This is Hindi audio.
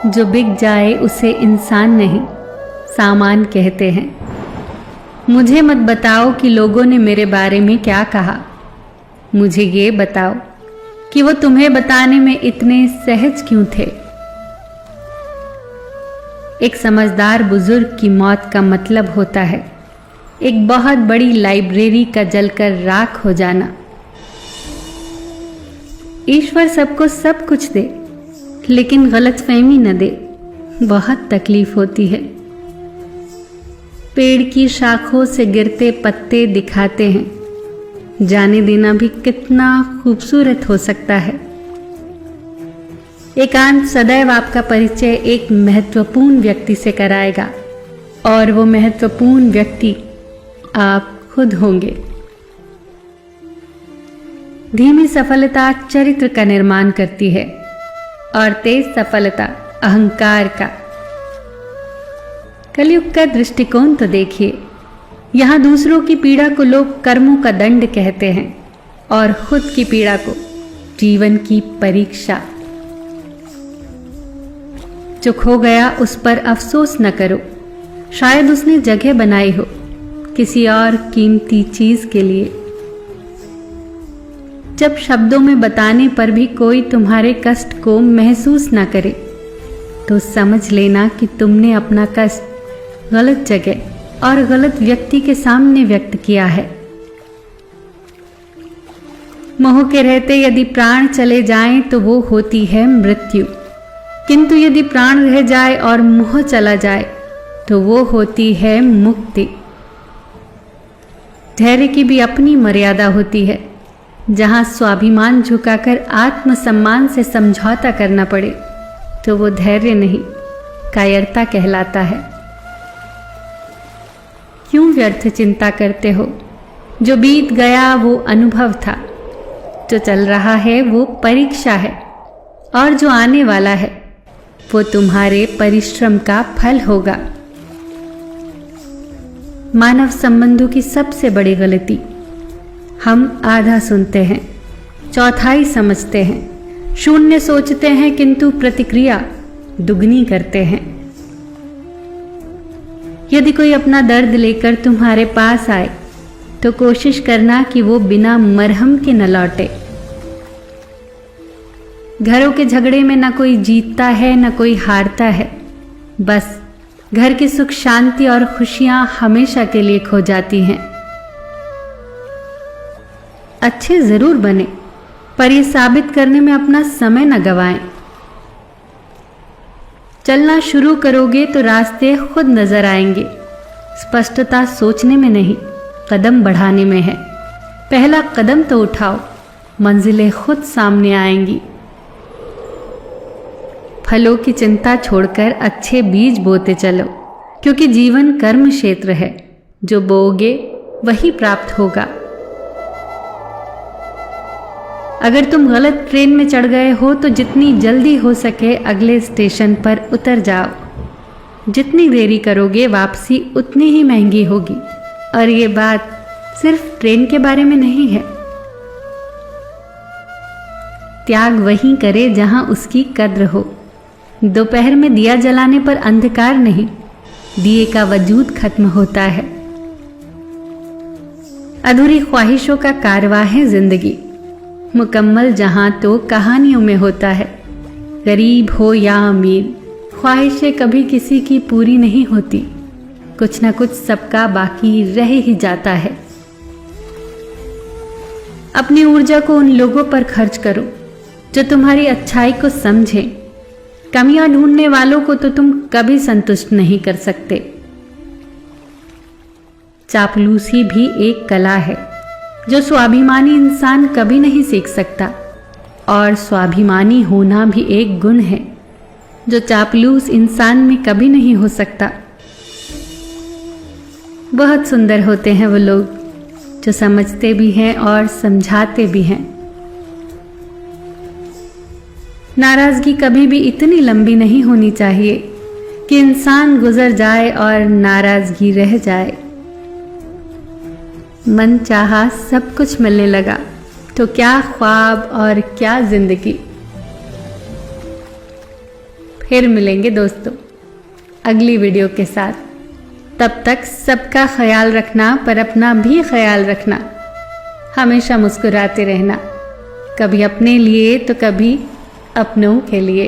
जो बिक जाए उसे इंसान नहीं, सामान कहते हैं। मुझे मत बताओ कि लोगों ने मेरे बारे में क्या कहा। मुझे ये बताओ कि वो तुम्हें बताने में इतने सहज क्यों थे। एक समझदार बुजुर्ग की मौत का मतलब होता है एक बहुत बड़ी लाइब्रेरी का जलकर राख हो जाना। ईश्वर सबको सब कुछ दे, लेकिन गलतफहमी न दे, बहुत तकलीफ होती है। पेड़ की शाखों से गिरते पत्ते दिखाते हैं, जाने देना भी कितना खूबसूरत हो सकता है। एकांत सदैव आपका परिचय एक महत्वपूर्ण व्यक्ति से कराएगा, और वो महत्वपूर्ण व्यक्ति आप खुद होंगे। धीमी सफलता चरित्र का निर्माण करती है, और तेज सफलता अहंकार का। कलयुग का दृष्टिकोण तो देखिए, यहां दूसरों की पीड़ा को लोग कर्मों का दंड कहते हैं, और खुद की पीड़ा को जीवन की परीक्षा। जो खो गया उस पर अफसोस न करो, शायद उसने जगह बनाई हो किसी और कीमती चीज के लिए। जब शब्दों में बताने पर भी कोई तुम्हारे कष्ट को महसूस न करे, तो समझ लेना कि तुमने अपना कष्ट गलत जगह और गलत व्यक्ति के सामने व्यक्त किया है। मोह के रहते यदि प्राण चले जाएं तो वो होती है मृत्यु, किंतु यदि प्राण रह जाए और मोह चला जाए तो वो होती है मुक्ति। धैर्य की भी अपनी मर्यादा होती है। जहां स्वाभिमान झुकाकर आत्मसम्मान से समझौता करना पड़े तो वो धैर्य नहीं, कायरता कहलाता है। क्यों व्यर्थ चिंता करते हो? जो बीत गया वो अनुभव था, जो चल रहा है वो परीक्षा है, और जो आने वाला है वो तुम्हारे परिश्रम का फल होगा। मानव संबंधों की सबसे बड़ी गलती, हम आधा सुनते हैं, चौथाई समझते हैं, शून्य सोचते हैं, किंतु प्रतिक्रिया दुगनी करते हैं। यदि कोई अपना दर्द लेकर तुम्हारे पास आए तो कोशिश करना कि वो बिना मरहम के न लौटे। घरों के झगड़े में न कोई जीतता है न कोई हारता है, बस घर की सुख शांति और खुशियां हमेशा के लिए खो जाती हैं। अच्छे जरूर बने, पर यह साबित करने में अपना समय न गवाएं। चलना शुरू करोगे तो रास्ते खुद नजर आएंगे। स्पष्टता सोचने में नहीं, कदम बढ़ाने में है। पहला कदम तो उठाओ, मंजिलें खुद सामने आएंगी। फलों की चिंता छोड़कर अच्छे बीज बोते चलो, क्योंकि जीवन कर्म क्षेत्र है। जो बोओगे वही प्राप्त होगा। अगर तुम गलत ट्रेन में चढ़ गए हो तो जितनी जल्दी हो सके अगले स्टेशन पर उतर जाओ। जितनी देरी करोगे वापसी उतनी ही महंगी होगी। और ये बात सिर्फ ट्रेन के बारे में नहीं है। त्याग वहीं करे जहां उसकी कद्र हो। दोपहर में दिया जलाने पर अंधकार नहीं, दिए का वजूद खत्म होता है। अधूरी ख्वाहिशों का कारवां है जिंदगी। मुकम्मल जहां तो कहानियों में होता है। गरीब हो या अमीर, ख्वाहिशें कभी किसी की पूरी नहीं होती। कुछ ना कुछ सबका बाकी रह ही जाता है। अपनी ऊर्जा को उन लोगों पर खर्च करो जो तुम्हारी अच्छाई को समझें। कमियां ढूंढने वालों को तो तुम कभी संतुष्ट नहीं कर सकते। चापलूसी भी एक कला है जो स्वाभिमानी इंसान कभी नहीं सीख सकता, और स्वाभिमानी होना भी एक गुण है जो चापलूस इंसान में कभी नहीं हो सकता। बहुत सुंदर होते हैं वो लोग जो समझते भी हैं और समझाते भी हैं। नाराजगी कभी भी इतनी लंबी नहीं होनी चाहिए कि इंसान गुजर जाए और नाराजगी रह जाए। मन चाहा सब कुछ मिलने लगा तो क्या ख्वाब और क्या जिंदगी। फिर मिलेंगे दोस्तों अगली वीडियो के साथ। तब तक सबका ख्याल रखना, पर अपना भी ख्याल रखना। हमेशा मुस्कुराते रहना, कभी अपने लिए तो कभी अपनों के लिए।